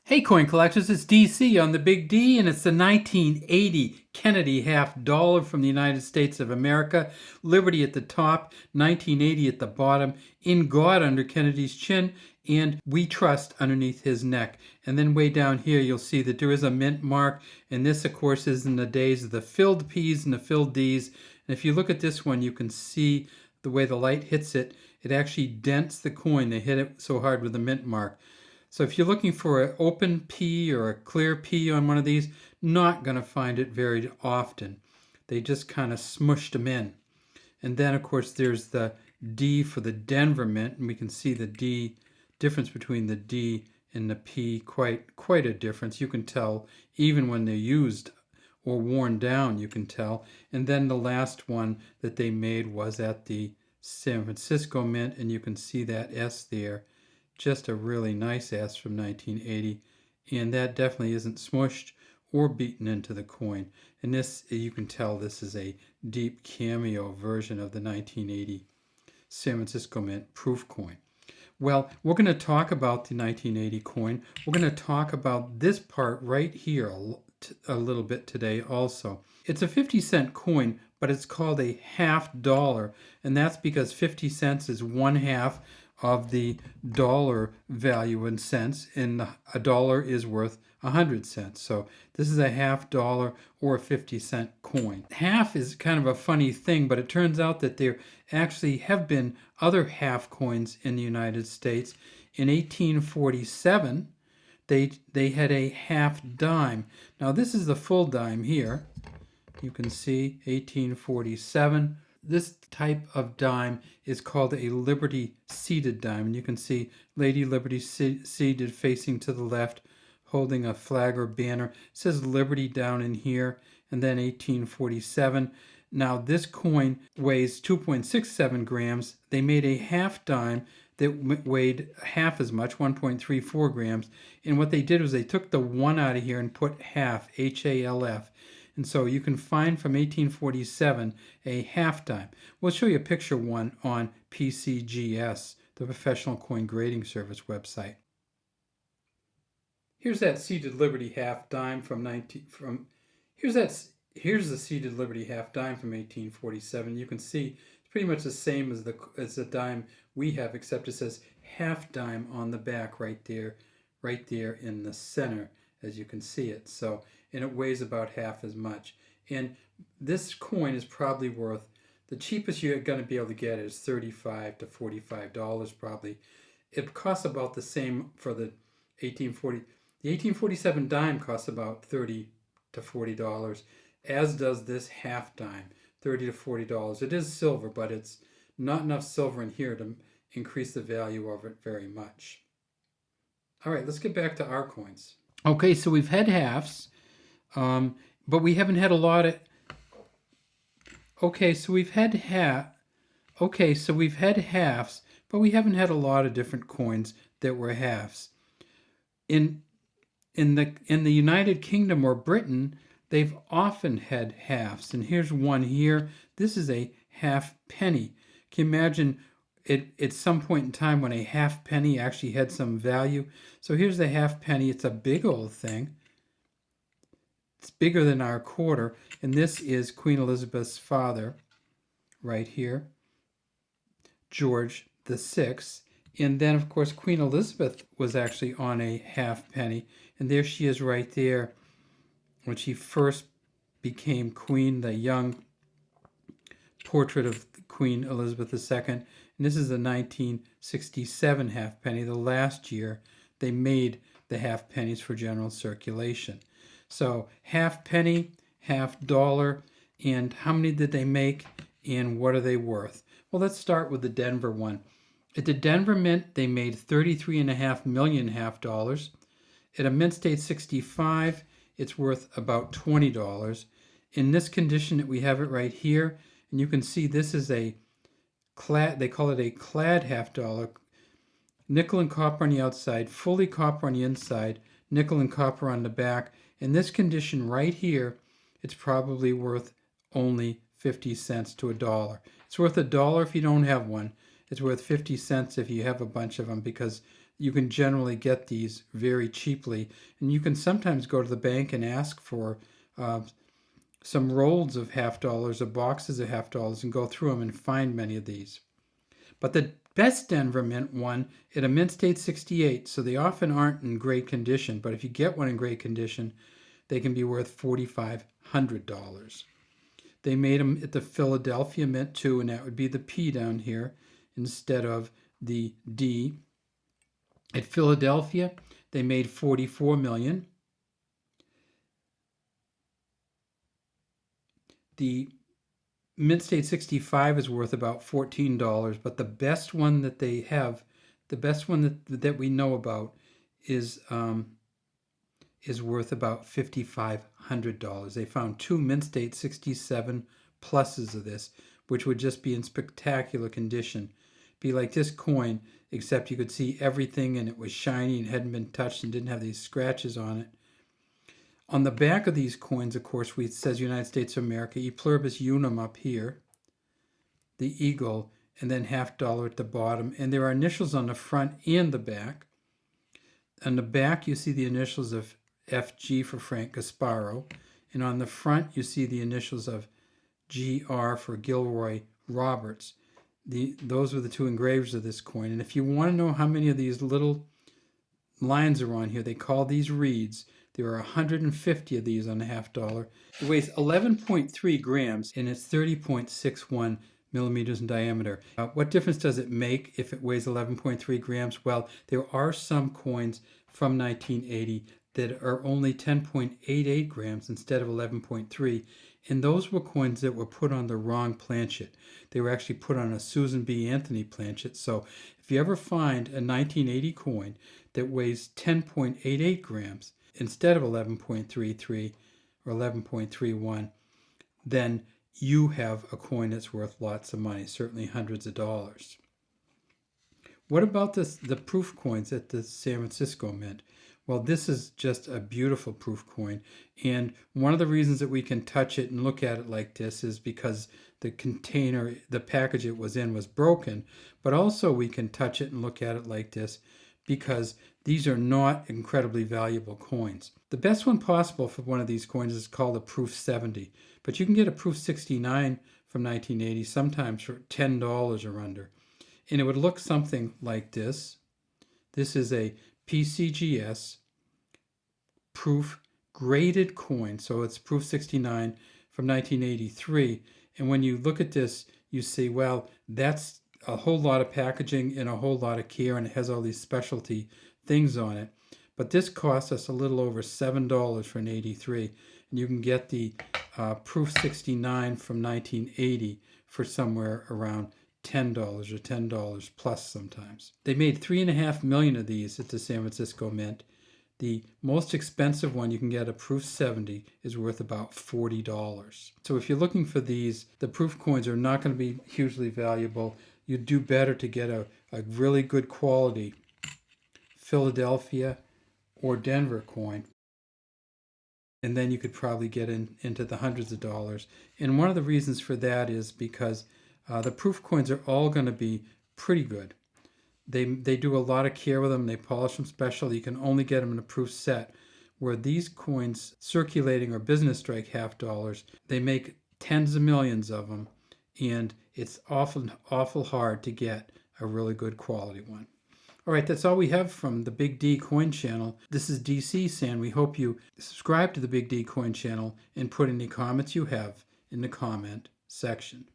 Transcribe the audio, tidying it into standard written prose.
Hey coin collectors, it's DC on the Big D, and it's the 1980 Kennedy half dollar from the United States of America. Liberty at the top, 1980 at the bottom, In God under Kennedy's chin, and We Trust underneath his neck. And then way down here you'll see that there is a mint mark, and this of course is in the days of the filled P's and the filled D's. And if you look at this one, you can see the way the light hits it, it actually dents the coin. They hit it so hard with the mint mark. So if you're looking for an open P or a clear P on one of these, not going to find it very often. They just kind of smushed them in. And then, of course, there's the D for the Denver Mint, and we can see the D difference between the D and the P, quite a difference. You can tell even when they're used or worn down, you can tell. And then the last one that they made was at the San Francisco Mint, and you can see that S there. Just a really nice S from 1980, and that definitely isn't smushed or beaten into the coin. And this, you can tell this is a deep cameo version of the 1980 San Francisco Mint proof coin. Well, we're going to talk about the 1980 coin. We're going to talk about this part right here a little bit today also. It's a 50-cent coin, but it's called a half dollar, and that's because 50 cents is one half of the dollar value in cents, and a dollar is worth 100 cents. So this is a half dollar or a 50-cent coin. Half is kind of a funny thing, but it turns out that there actually have been other half coins in the United States. In 1847, they had a half dime. Now this is the full dime here. You can see 1847. This type of dime is called a Liberty seated dime. And you can see Lady Liberty seated facing to the left, holding a flag or banner. It says Liberty down in here, and then 1847. Now this coin weighs 2.67 grams. They made a half dime that weighed half as much, 1.34 grams. And what they did was they took the 1 out of here and put half, H-A-L-F. And so you can find from 1847 a half dime. We'll show you a picture one on PCGS, the Professional Coin Grading Service website. Here's that seated Liberty half dime here's the seated Liberty half dime from 1847. You can see it's pretty much the same as the dime we have, except it says half dime on the back right there in the center, as you can see it. So, and it weighs about half as much. And this coin is probably worth, the cheapest you're going to be able to get is $35 to $45 probably. It costs about the same for the 1840. The 1847 dime costs about $30 to $40, as does this half dime, $30 to $40. It is silver, but it's not enough silver in here to increase the value of it very much. All right, let's get back to our coins. Okay, so we've had halves, but we haven't had a lot of. Okay, so we've had halves, but we haven't had a lot of different coins that were halves. In the United Kingdom or Britain, they've often had halves, and here's one here. This is a half penny. Can you imagine it at some point in time when a half penny actually had some value? So here's the half penny. It's a big old thing. It's bigger than our quarter, and this is Queen Elizabeth's father right here, George VI. And then, of course, Queen Elizabeth was actually on a half penny, and there she is right there when she first became queen, the young portrait of Queen Elizabeth II. And this is the 1967 half penny, the last year they made the half pennies for general circulation. So half penny, half dollar, and how many did they make, and what are they worth? Well, let's start with the Denver one. At the Denver Mint, they made 33.5 million half dollars. At a Mint State 65, it's worth about $20. In this condition that we have it right here, and you can see this is a clad, they call it a clad half dollar, nickel and copper on the outside, fully copper on the inside, nickel and copper on the back. In this condition right here, it's probably worth only 50 cents to $1. It's worth $1 if you don't have one. It's worth 50 cents if you have a bunch of them, because You can generally get these very cheaply, and you can sometimes go to the bank and ask for some rolls of half dollars or boxes of half dollars and go through them and find many of these. But the best Denver mint one at a mint state 68, so they often aren't in great condition, but if you get one in great condition, they can be worth $4,500. They made them at the Philadelphia Mint too, and that would be the P down here instead of the D. At Philadelphia, they made 44 million. The Mint State 65 is worth about $14, but the best one that they have, the best one that we know about is worth about $5,500. They found two Mint State 67 pluses of this, which would just be in spectacular condition. Be like this coin, except you could see everything and it was shiny and hadn't been touched and didn't have these scratches on it. On the back of these coins, of course, it says United States of America, E pluribus unum up here, the eagle, and then half dollar at the bottom. And there are initials on the front and the back. On the back, you see the initials of FG for Frank Gasparo. And on the front, you see the initials of GR for Gilroy Roberts. Those were the two engravers of this coin. And if you want to know how many of these little lines are on here, they call these reeds. There are 150 of these on the half dollar. It weighs 11.3 grams and it's 30.61 millimeters in diameter. What difference does it make if it weighs 11.3 grams? Well, there are some coins from 1980 that are only 10.88 grams instead of 11.3. And those were coins that were put on the wrong planchet. They were actually put on a Susan B. Anthony planchet. So if you ever find a 1980 coin that weighs 10.88 grams instead of 11.33 or 11.31, then you have a coin that's worth lots of money, certainly hundreds of dollars. What about the proof coins at the San Francisco Mint? Well, this is just a beautiful proof coin. And one of the reasons that we can touch it and look at it like this is because the container, the package it was in was broken. But also we can touch it and look at it like this because these are not incredibly valuable coins. The best one possible for one of these coins is called a proof 70. But you can get a proof 69 from 1980 sometimes for $10 or under. And it would look something like this. This is a PCGS proof graded coin. So it's proof 69 from 1983. And when you look at this, you see, well, that's a whole lot of packaging and a whole lot of care, and it has all these specialty things on it. But this cost us a little over $7 for an 83. And you can get the proof 69 from 1980 for somewhere around $10 or $10 plus sometimes. They made 3.5 million of these at the San Francisco Mint. The most expensive one you can get, a proof 70, is worth about $40. So if you're looking for these, the proof coins are not going to be hugely valuable. You'd do better to get a really good quality Philadelphia or Denver coin. And then you could probably get into the hundreds of dollars. And one of the reasons for that is because the proof coins are all going to be pretty good. They do a lot of care with them. They polish them special. You can only get them in a proof set. Where these coins, circulating or business strike half dollars, they make tens of millions of them. And it's awful hard to get a really good quality one. All right, that's all we have from the Big D Coin Channel. This is DC saying we hope you subscribe to the Big D Coin Channel and put any comments you have in the comment section.